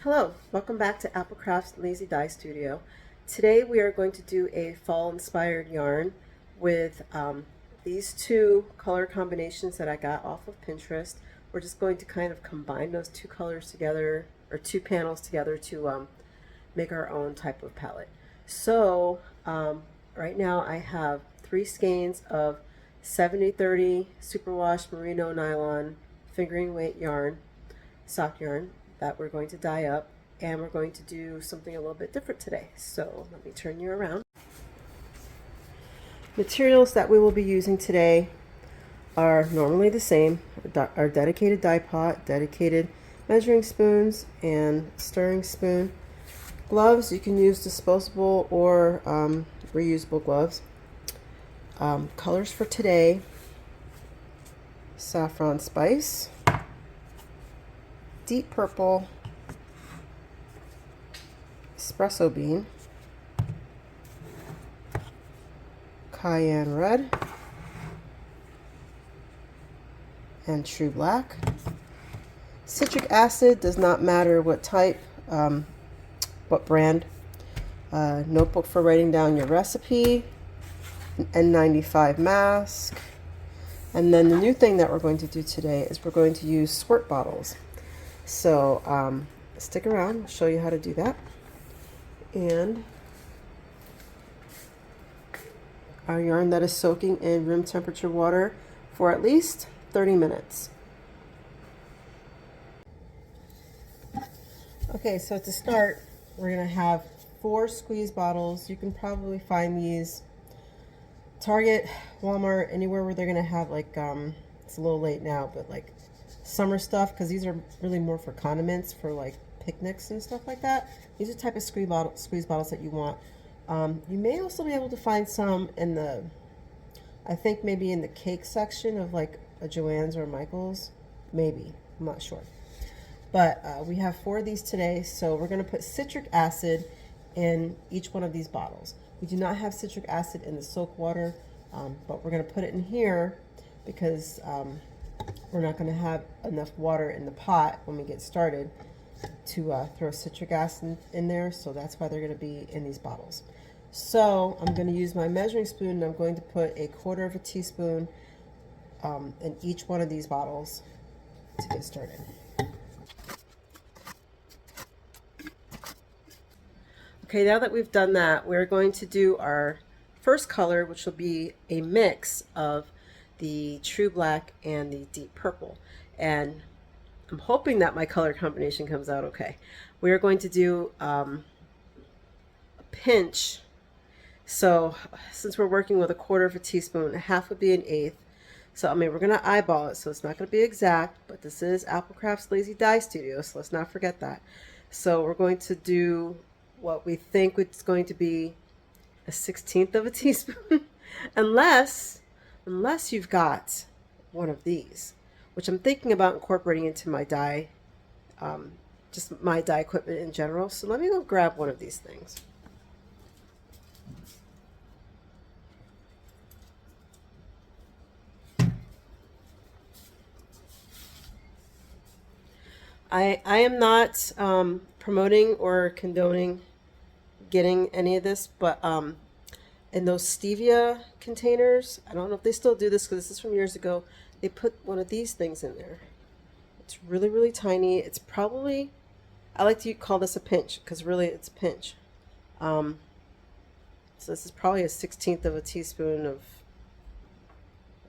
Hello, welcome back to APLCrafts Lazy Die Studio. Today we are going to do a fall inspired yarn with these two color combinations that I got off of Pinterest. We're just going to kind of combine those two colors together, or two panels together, to make our own type of palette. So right now I have 3 skeins of 70/30 superwash merino nylon fingering weight yarn, sock yarn, that we're going to dye up, and we're going to do something a little bit different today. So let me turn you around. Materials that we will be using today are normally the same: our dedicated dye pot, dedicated measuring spoons, and stirring spoon. Gloves, you can use disposable or reusable gloves. Colors for today: saffron spice, deep purple, espresso bean, cayenne red, and true black. Citric acid, does not matter what type, what brand. Notebook for writing down your recipe, an N95 mask, and then the new thing that we're going to do today is we're going to use squirt bottles. So stick around, I'll show you how to do that. And our yarn that is soaking in room temperature water for at least 30 minutes. Okay, so to start, we're going to have 4 squeeze bottles. You can probably find these Target, Walmart, anywhere where they're going to have like, it's a little late now, but like summer stuff, because these are really more for condiments, for like picnics and stuff like that. These are the type of squeeze bottles that you want. You may also be able to find some in the, I think maybe in the cake section of like a Joann's or Michael's, maybe, I'm not sure. But we have 4 of these today, so we're going to put citric acid in each one of these bottles. We do not have citric acid in the soak water, but we're going to put it in here because we're not going to have enough water in the pot when we get started to throw citric acid in there, so that's why they're going to be in these bottles. So I'm going to use my measuring spoon, and I'm going to put 1/4 teaspoon in each one of these bottles to get started. Okay, now that we've done that, we're going to do our first color, which will be a mix of the true black and the deep purple. And I'm hoping that my color combination comes out okay. We are going to do a pinch. So since we're working with 1/4 teaspoon, half would be an 1/8. So I mean, we're going to eyeball it, so it's not going to be exact, but this is APLCrafts Lazy Die Studio, so let's not forget that. So we're going to do what we think it's going to be a 1/16 teaspoon, unless you've got one of these, which I'm thinking about incorporating into my dye, just my dye equipment in general. So let me go grab one of these things. I am not promoting or condoning getting any of this, but in those stevia containers, I don't know if they still do this because this is from years ago, they put one of these things in there. It's really, really tiny. It's probably, I like to call this a pinch because really it's a pinch. So this is probably a 1/16 teaspoon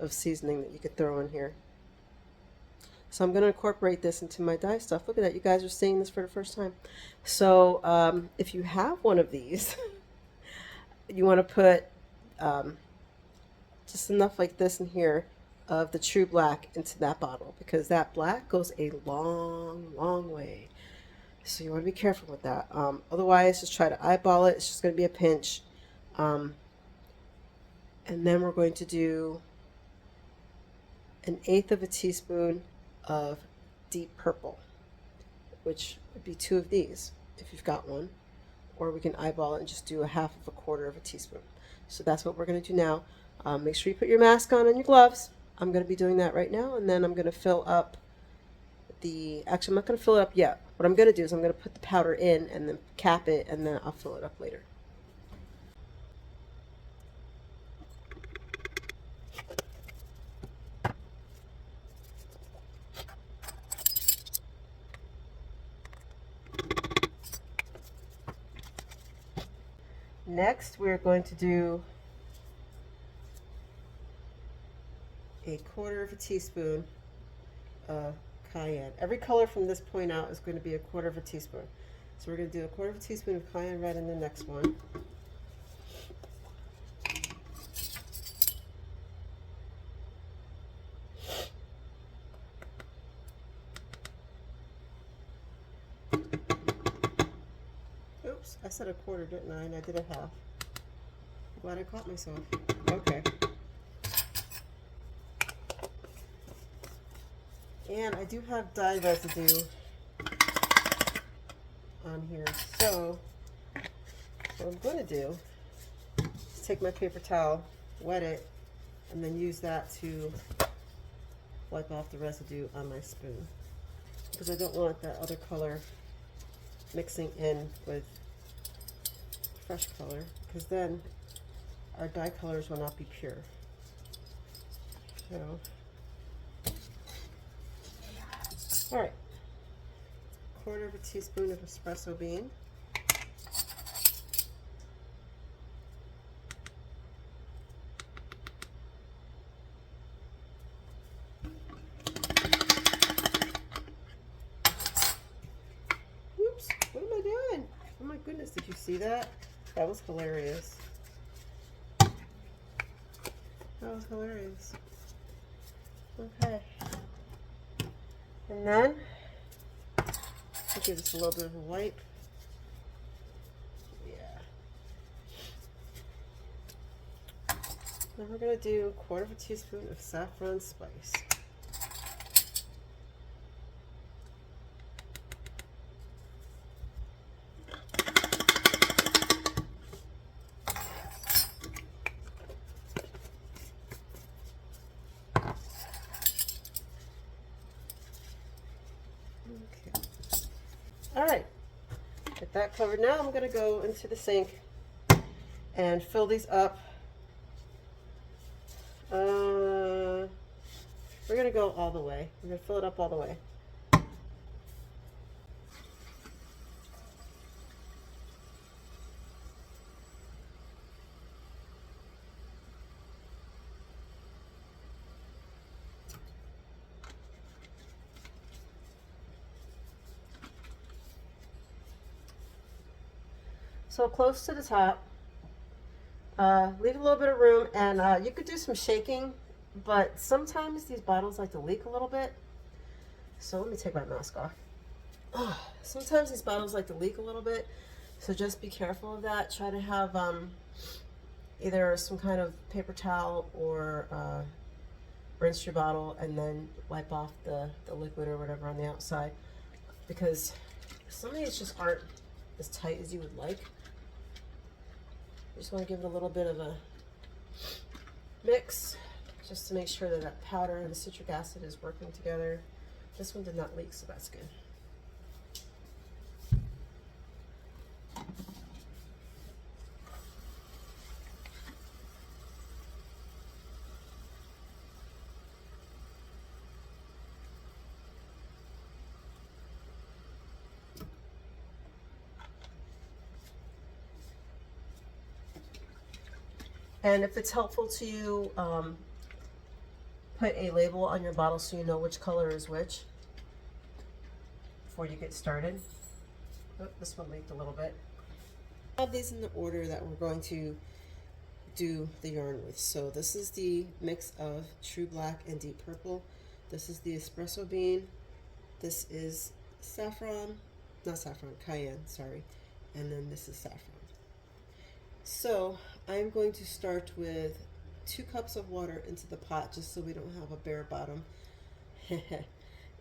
of seasoning that you could throw in here. So I'm going to incorporate this into my dye stuff. Look at that, you guys are seeing this for the first time. So if you have one of these, you want to put just enough like this in here of the true black into that bottle, because that black goes a long, long way. So you want to be careful with that. Otherwise, just try to eyeball it. It's just going to be a pinch. And then we're going to do an 1/8 teaspoon of deep purple, which would be 2 of these if you've got one, or we can eyeball it and just do a 1/2 teaspoon. So that's what we're going to do now. Make sure you put your mask on and your gloves. I'm going to be doing that right now, and then I'm going to fill up actually I'm not going to fill it up yet. What I'm going to do is I'm going to put the powder in and then cap it, and then I'll fill it up later. Next, we're going to do a 1/4 teaspoon of cayenne. Every color from this point out is going to be a 1/4 teaspoon. So we're going to do a 1/4 teaspoon of cayenne red in the next one. Oops, I said a 1/4, didn't I? And I did a 1/2. I'm glad I caught myself. Okay. And I do have dye residue on here. So what I'm going to do is take my paper towel, wet it, and then use that to wipe off the residue on my spoon. Because I don't want that other color mixing in with fresh color, because then our dye colors will not be pure. So, all right, 1/4 teaspoon of espresso bean. Oops, what am I doing? Oh my goodness, did you see that? That was hilarious. That was hilarious. Okay. And then I'll give this a little bit of a wipe. Yeah. Then we're going to do 1/4 teaspoon of saffron spice. Okay. All right. Get that covered. Now I'm going to go into the sink and fill these up. We're going to go all the way. We're going to fill it up all the way. So close to the top. Leave a little bit of room, and you could do some shaking, but sometimes these bottles like to leak a little bit. So let me take my mask off. Sometimes these bottles like to leak a little bit, so just be careful of that. Try to have either some kind of paper towel or rinse your bottle and then wipe off the liquid or whatever on the outside, because some of these just aren't as tight as you would like. You just want to give it a little bit of a mix just to make sure that that powder and the citric acid is working together. This one did not leak, so that's good. And if it's helpful to you, put a label on your bottle so you know which color is which before you get started. Oh, this one leaked a little bit. I have these in the order that we're going to do the yarn with. So this is the mix of true black and deep purple. This is the espresso bean. This is cayenne, sorry. And then this is saffron. So I'm going to start with 2 cups of water into the pot just so we don't have a bare bottom.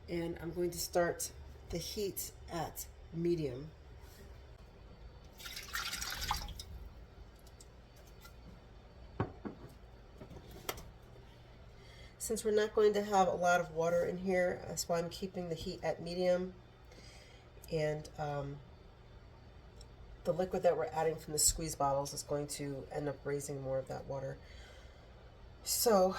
And I'm going to start the heat at medium. Since we're not going to have a lot of water in here, that's why I'm keeping the heat at medium. And the liquid that we're adding from the squeeze bottles is going to end up raising more of that water. So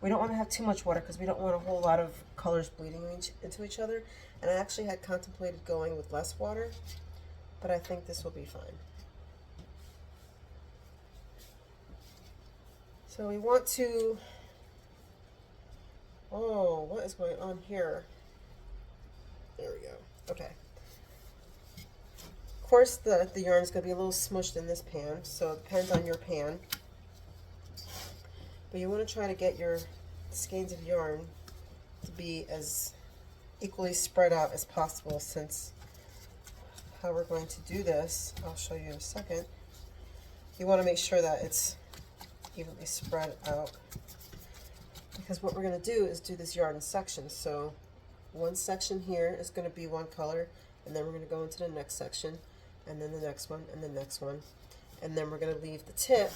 we don't want to have too much water because we don't want a whole lot of colors bleeding into each other. And I actually had contemplated going with less water, but I think this will be fine. So we want to, oh, what is going on here? There we go. Okay. Of course, the yarn is going to be a little smushed in this pan, so it depends on your pan. But you want to try to get your skeins of yarn to be as equally spread out as possible, since how we're going to do this, I'll show you in a second. You want to make sure that it's evenly spread out, because what we're going to do is do this yarn in sections. So one section here is going to be one color, and then we're going to go into the next section, and then the next one, and the next one, and then we're going to leave the tip,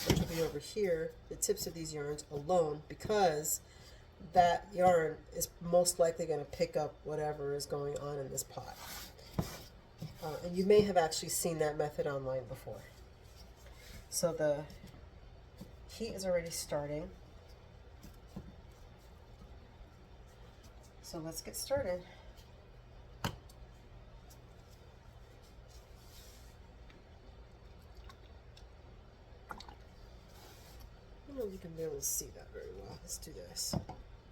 which will be over here, the tips of these yarns alone, because that yarn is most likely going to pick up whatever is going on in this pot. And you may have actually seen that method online before. So the heat is already starting. So let's get started. I don't know if you can be able to see that very well. Let's do this.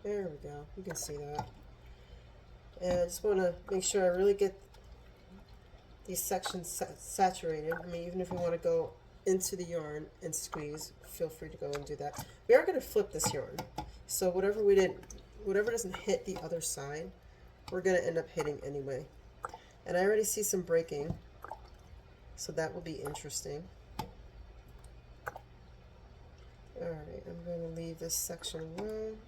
There we go. You can see that. And I just want to make sure I really get these sections saturated. I mean, even if you want to go into the yarn and squeeze, feel free to go and do that. We are going to flip this yarn. So whatever doesn't hit the other side, we're going to end up hitting anyway. And I already see some breaking, so that will be interesting. Alright, I'm going to leave this section alone.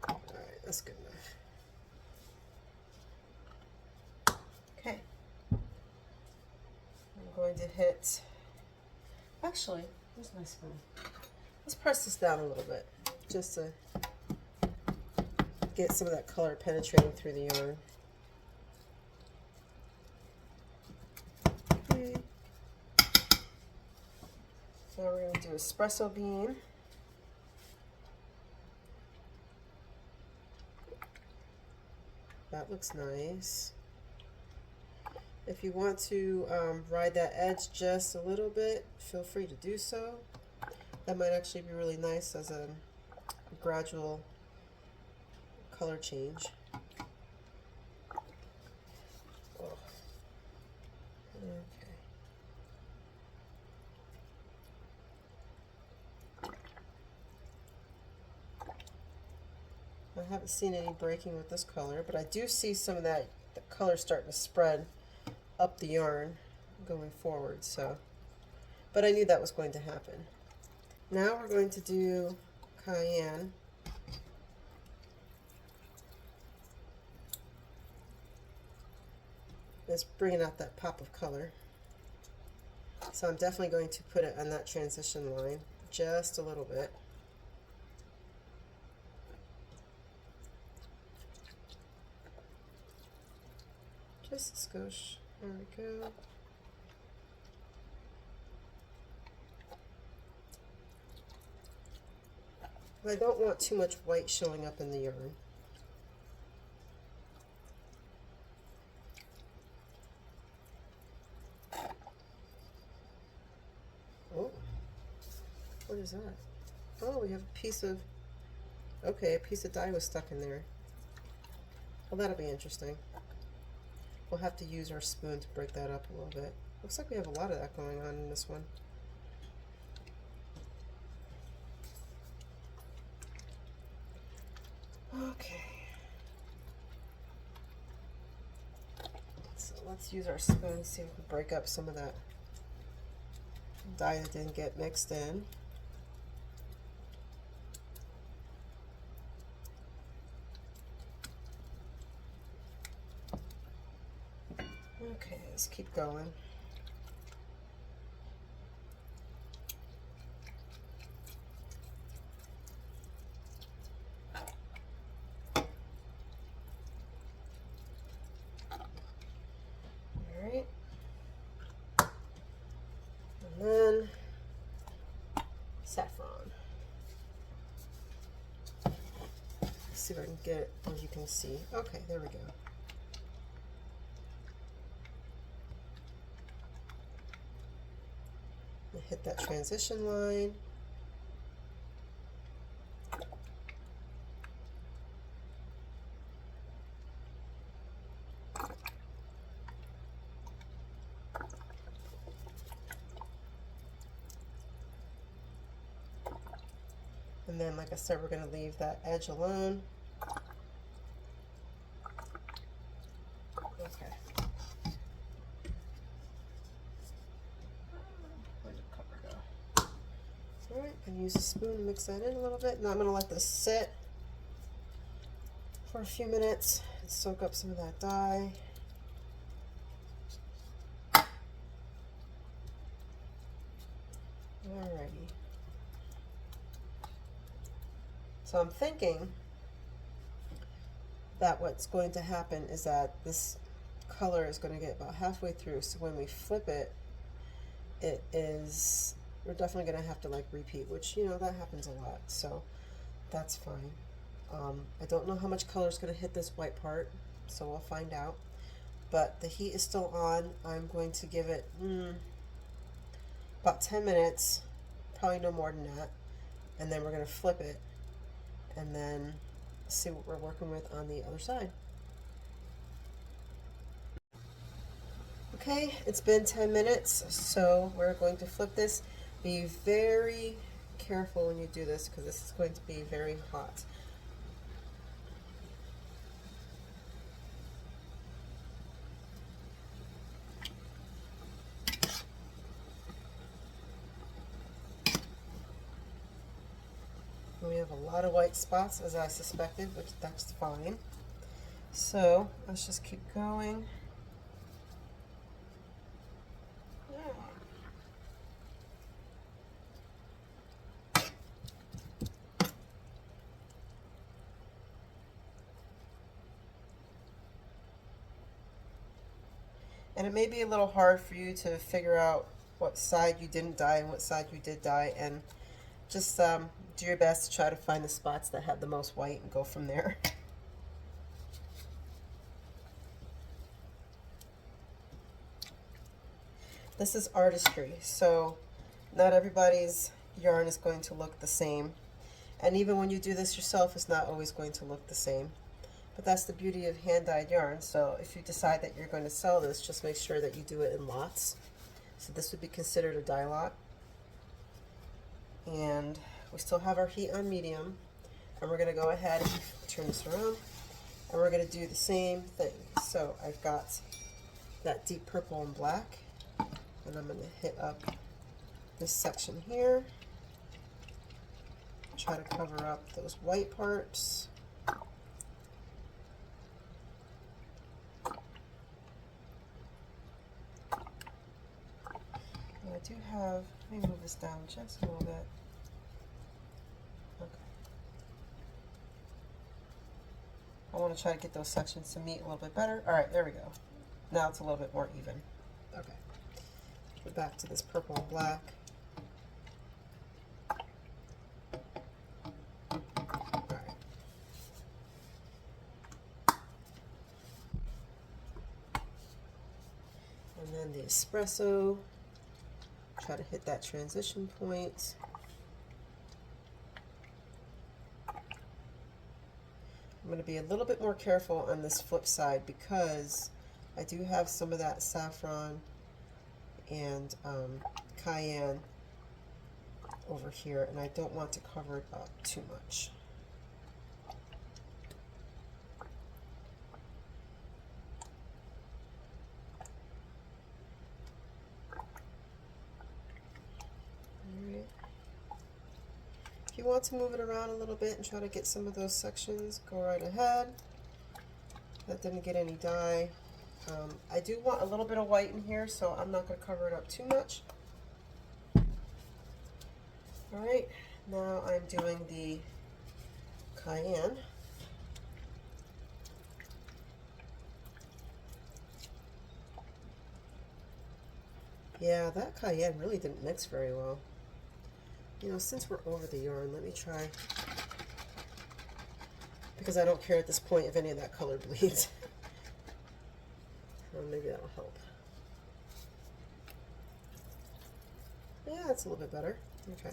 Alright, that's good enough. Okay. I'm going to hit, actually, where's my spoon? Let's press this down a little bit, just to get some of that color penetrating through the yarn. Okay. Now we're going to do espresso bean. That looks nice. If you want to ride that edge just a little bit, feel free to do so. That might actually be really nice as a gradual color change. Oh. Okay. I haven't seen any breaking with this color, but I do see some of that the color starting to spread up the yarn going forward. So, but I knew that was going to happen. Now we're going to do cayenne. It's bringing out that pop of color. So I'm definitely going to put it on that transition line just a little bit. Just a skosh. There we go. I don't want too much white showing up in the yarn. Oh, what is that? Oh, we have a piece of, okay, a piece of dye was stuck in there. Well, that'll be interesting. We'll have to use our spoon to break that up a little bit. Looks like we have a lot of that going on in this one. Okay. So let's use our spoon to see if we can break up some of that dye that didn't get mixed in. Okay, let's keep going. see if I can get it where you can see. Okay, there we go. Hit that transition line. And then, like I said, we're going to leave that edge alone. Okay. Where did the cover go? All right, and use a spoon to mix that in a little bit. Now I'm going to let this sit for a few minutes and soak up some of that dye. Alrighty. So I'm thinking that what's going to happen is that this color is going to get about halfway through, so when we flip it, we're definitely going to have to like repeat, which, you know, that happens a lot, so that's fine. I don't know how much color is going to hit this white part, so we'll find out. But the heat is still on. I'm going to give it about 10 minutes, probably no more than that, and then we're going to flip it and then see what we're working with on the other side. Okay, it's been 10 minutes, so we're going to flip this. Be very careful when you do this because this is going to be very hot. We have a lot of white spots, as I suspected, which that's fine. So let's just keep going. And it may be a little hard for you to figure out what side you didn't dye and what side you did dye, and just do your best to try to find the spots that have the most white and go from there. This is artistry, so not everybody's yarn is going to look the same. And even when you do this yourself, it's not always going to look the same. But that's the beauty of hand-dyed yarn. So if you decide that you're going to sell this, just make sure that you do it in lots. So this would be considered a dye lot. And we still have our heat on medium. And we're going to go ahead and turn this around. And we're going to do the same thing. So I've got that deep purple and black. And I'm going to hit up this section here. Try to cover up those white parts. I do have, let me move this down just a little bit. Okay. I want to try to get those sections to meet a little bit better. All right, there we go. Now it's a little bit more even. Okay. Go back to this purple and black. All right. And then the espresso. Try to hit that transition point. I'm going to be a little bit more careful on this flip side because I do have some of that saffron and cayenne over here, and I don't want to cover it up too much. If you want to move it around a little bit and try to get some of those sections, go right ahead. That didn't get any dye. I do want a little bit of white in here, so I'm not going to cover it up too much. Alright, now I'm doing the cayenne. Yeah, that cayenne really didn't mix very well. You know, since we're over the yarn, let me try, because I don't care at this point if any of that color bleeds. Well, maybe that'll help. Yeah, that's a little bit better. Okay.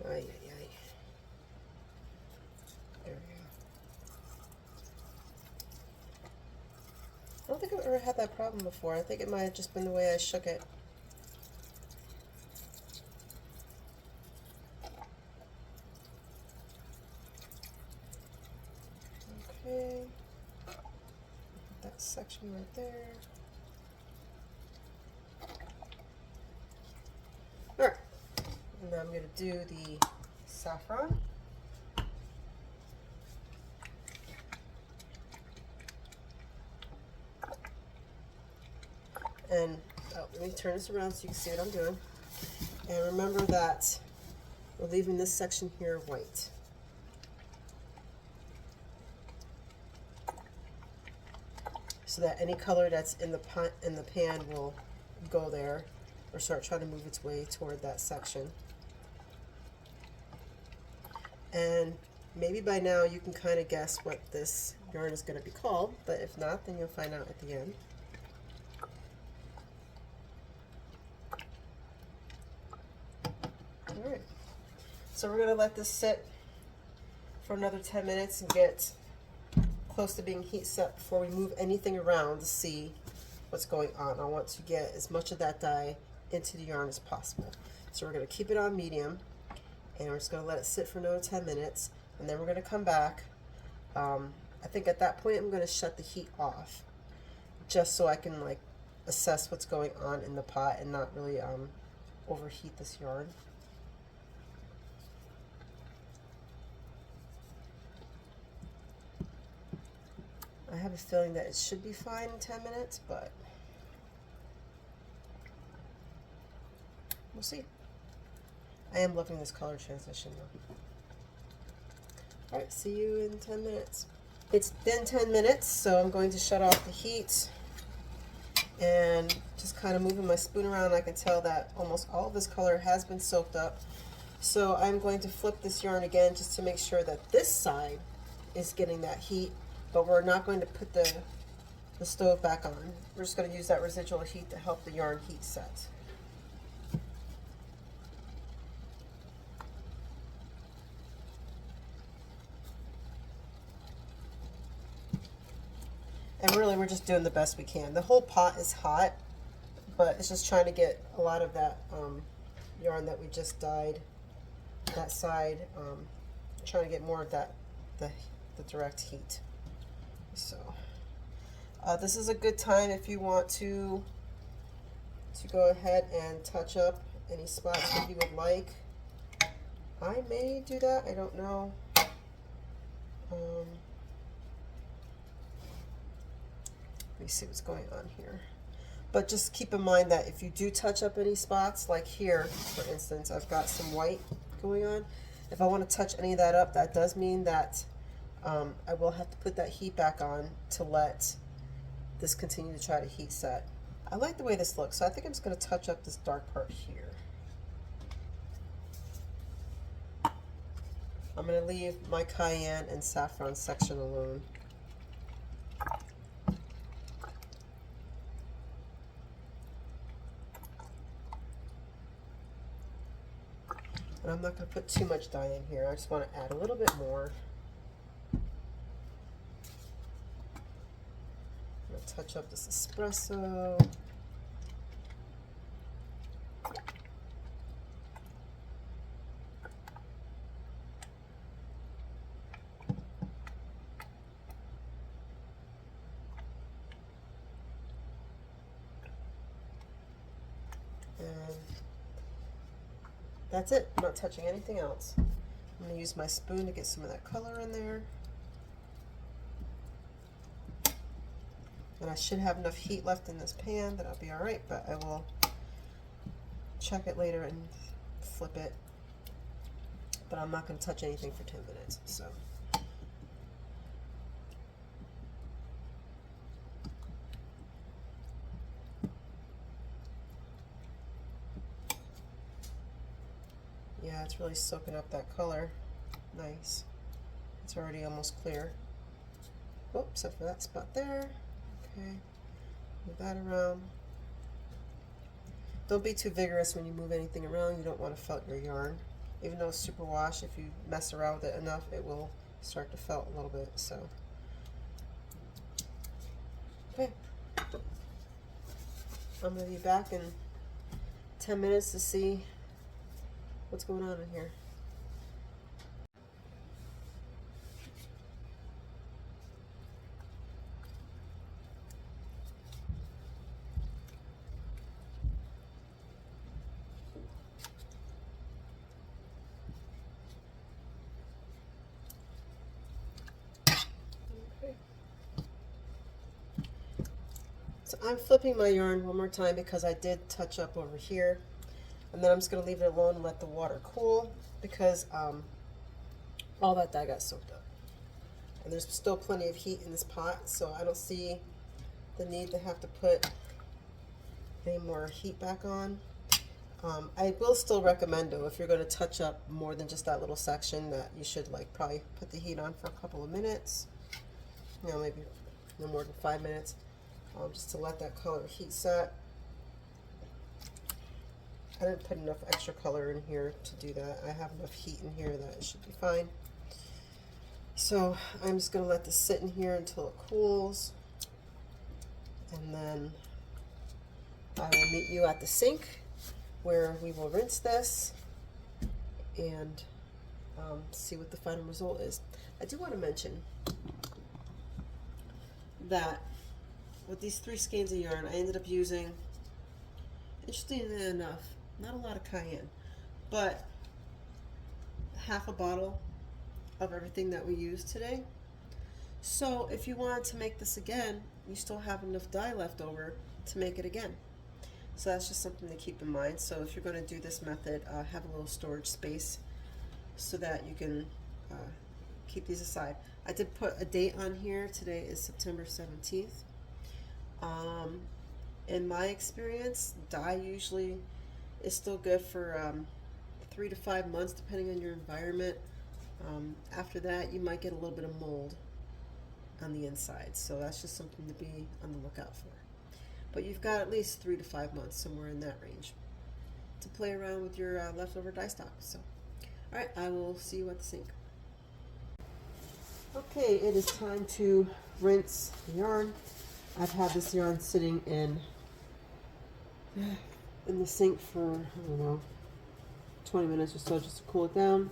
Ay, ay, ay. There we go. I don't think I've ever had that problem before. I think it might have just been the way I shook it. Okay. Put that section right there. Alright. And now I'm going to do the saffron. And let me turn this around so you can see what I'm doing. And remember that we're leaving this section here white. So that any color that's in the pan will go there or start trying to move its way toward that section. And maybe by now you can kind of guess what this yarn is going to be called, but if not, then you'll find out at the end. Alright, so we're going to let this sit for another 10 minutes and get close to being heat set before we move anything around to see what's going on. I want to get as much of that dye into the yarn as possible. So we're going to keep it on medium, and we're just going to let it sit for another 10 minutes, and then we're going to come back. I think at that point I'm going to shut the heat off, just so I can like assess what's going on in the pot and not really overheat this yarn. I have a feeling that it should be fine in 10 minutes, but we'll see. I am loving this color transition though. Alright, see you in 10 minutes. It's been 10 minutes, so I'm going to shut off the heat and just kind of moving my spoon around. I can tell that almost all of this color has been soaked up. So I'm going to flip this yarn again just to make sure that this side is getting that heat. But we're not going to put the stove back on. We're just going to use that residual heat to help the yarn heat set. And really we're just doing the best we can. The whole pot is hot, but it's just trying to get a lot of that yarn that we just dyed, that side, trying to get more of that, the direct heat. So this is a good time if you want to go ahead and touch up any spots that you would like. I may do that, I don't know. Let me see what's going on here. But just keep in mind that if you do touch up any spots, like here, for instance, I've got some white going on. If I want to touch any of that up, that does mean that I will have to put that heat back on to let this continue to try to heat set. I like the way this looks, so I think I'm just going to touch up this dark part here. I'm going to leave my cayenne and saffron section alone. And I'm not going to put too much dye in here. I just want to add a little bit more. I'm going to touch up this espresso. And that's it. I'm not touching anything else. I'm going to use my spoon to get some of that color in there. And I should have enough heat left in this pan that I'll be alright, but I will check it later and flip it. But I'm not going to touch anything for 10 minutes. So. Yeah, it's really soaking up that color. Nice. It's already almost clear. Oops, except for that spot there. Okay, move that around. Don't be too vigorous when you move anything around. You don't want to felt your yarn. Even though it's superwash, if you mess around with it enough, it will start to felt a little bit. So, okay. I'm going to be back in 10 minutes to see what's going on in here. So I'm flipping my yarn one more time because I did touch up over here, and then I'm just going to leave it alone and let the water cool because all that dye got soaked up. And there's still plenty of heat in this pot, so I don't see the need to have to put any more heat back on. I will still recommend, though, if you're going to touch up more than just that little section, that you should like probably put the heat on for a couple of minutes, you know, maybe no more than 5 minutes. Just to let that color heat set. I didn't put enough extra color in here to do that. I have enough heat in here that it should be fine. So I'm just going to let this sit in here until it cools, and then I will meet you at the sink where we will rinse this and see what the final result is. I do want to mention that with these 3 skeins of yarn, I ended up using, interestingly enough, not a lot of cayenne, but half a bottle of everything that we used today. So if you wanted to make this again, you still have enough dye left over to make it again. So that's just something to keep in mind. So if you're going to do this method, have a little storage space so that you can keep these aside. I did put a date on here. Today is September 17th. In my experience, dye usually is still good for 3 to 5 months, depending on your environment. After that, you might get a little bit of mold on the inside, so that's just something to be on the lookout for. But you've got at least 3 to 5 months, somewhere in that range, to play around with your leftover dye stock. So, all right, I will see you at the sink. Okay, it is time to rinse the yarn. I've had this yarn sitting in the sink for, I don't know, 20 minutes or so just to cool it down,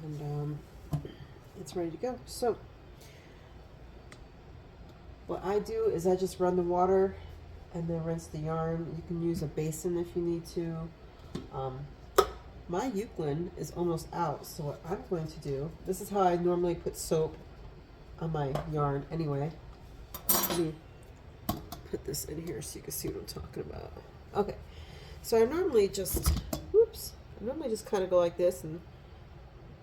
and it's ready to go. So what I do is I just run the water and then rinse the yarn. You can use a basin if you need to. My Euclid is almost out, so what I'm going to do, this is how I normally put soap on my yarn anyway. Let me put this in here so you can see what I'm talking about. Okay, so I normally just kind of go like this and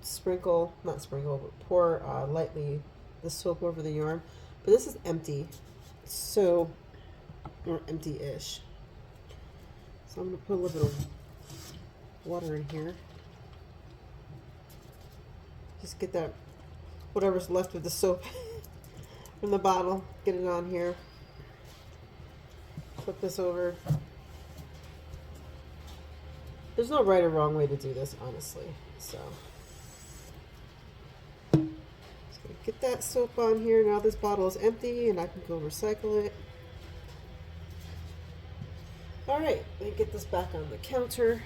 sprinkle, not sprinkle, but pour lightly the soap over the yarn. But this is empty, so, or empty-ish. So I'm going to put a little bit of water in here. Just get that, whatever's left with the soap from the bottle, get it on here. Flip this over. There's no right or wrong way to do this, honestly. So, just gonna get that soap on here. Now this bottle is empty and I can go recycle it. All right, let me get this back on the counter.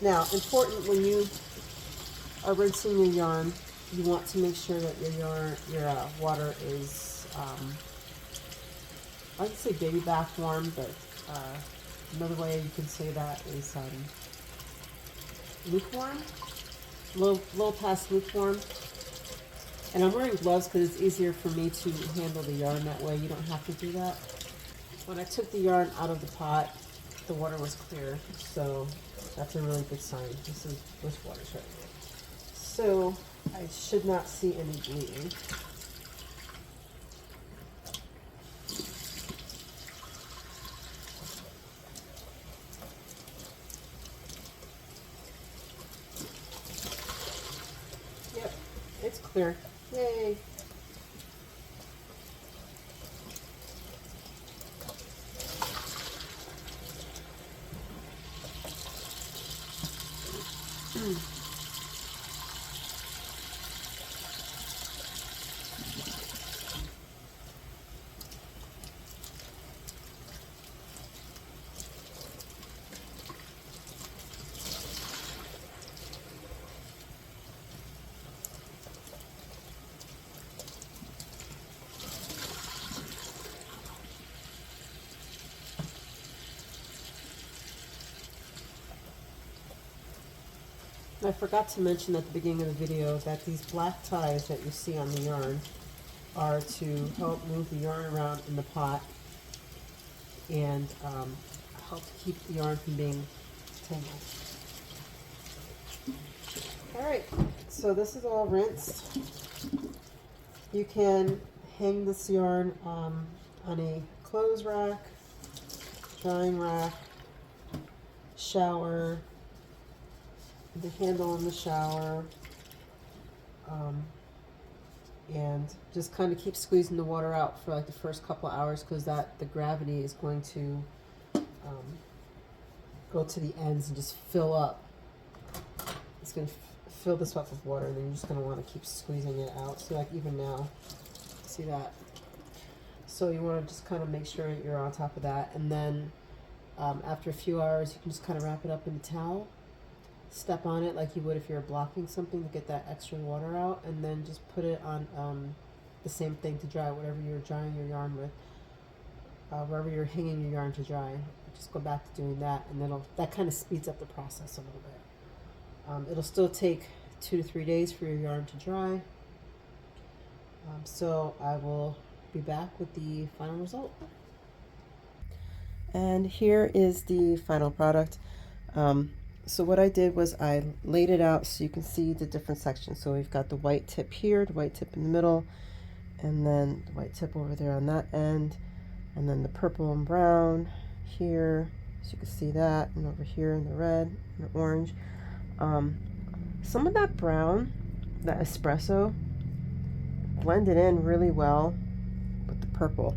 Now, important when you are rinsing your yarn, you want to make sure that your water is, I would say baby bath warm, but another way you can say that is lukewarm, little past lukewarm. And I'm wearing gloves because it's easier for me to handle the yarn that way. You don't have to do that. When I took the yarn out of the pot, the water was clear, so that's a really good sign. This water's right. So I should not see any bleeding. clear. Yay! I forgot to mention at the beginning of the video that these black ties that you see on the yarn are to help move the yarn around in the pot and help to keep the yarn from being tangled. Alright, so this is all rinsed. You can hang this yarn on a clothes rack, drying rack, shower, the handle in the shower, and just kind of keep squeezing the water out for like the first couple of hours, because the gravity is going to go to the ends and just fill up. It's going to fill this up with water, and then you're just going to want to keep squeezing it out. So like even now, see that? So you want to just kind of make sure you're on top of that, and then after a few hours you can just kind of wrap it up in a towel, step on it like you would if you're blocking something to get that extra water out, and then just put it on the same thing to dry, whatever you're drying your yarn with, wherever you're hanging your yarn to dry. Just go back to doing that, and that kind of speeds up the process a little bit. It'll still take 2 to 3 days for your yarn to dry. So I will be back with the final result. And here is the final product. So what I did was I laid it out so you can see the different sections. So we've got the white tip here, the white tip in the middle, and then the white tip over there on that end, and then the purple and brown here, so you can see that, and over here in the red and the orange. Some of that brown, that espresso, blended in really well with the purple.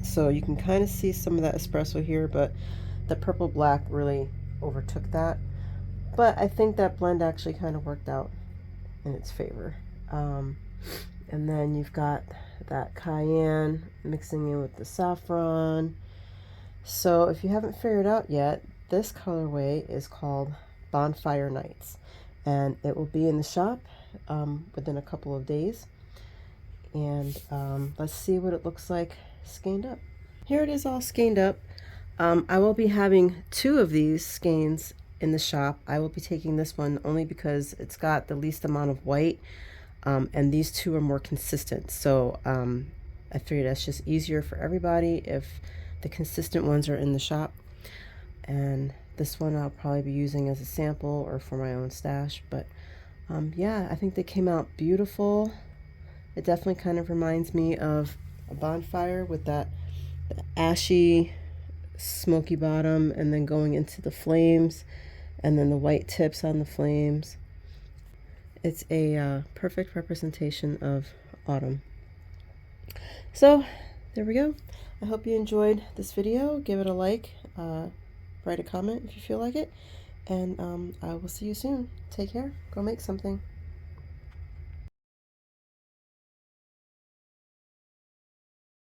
So you can kind of see some of that espresso here, but the purple black really overtook that. But I think that blend actually kind of worked out in its favor. And then you've got that cayenne mixing in with the saffron. So if you haven't figured out yet, this colorway is called Bonfire Nights, and it will be in the shop within a couple of days. And let's see what it looks like skeined up. Here it is all skeined up. I will be having 2 of these skeins in the shop. I will be taking this one only because it's got the least amount of white, and these 2 are more consistent. So I figured that's just easier for everybody if the consistent ones are in the shop. And this one I'll probably be using as a sample or for my own stash. But yeah, I think they came out beautiful. It definitely kind of reminds me of a bonfire with that ashy smoky bottom, and then going into the flames, and then the white tips on the flames. It's a perfect representation of autumn. So there we go. I hope you enjoyed this video. Give it a like, write a comment if you feel like it, and I will see you soon. Take care. Go make something.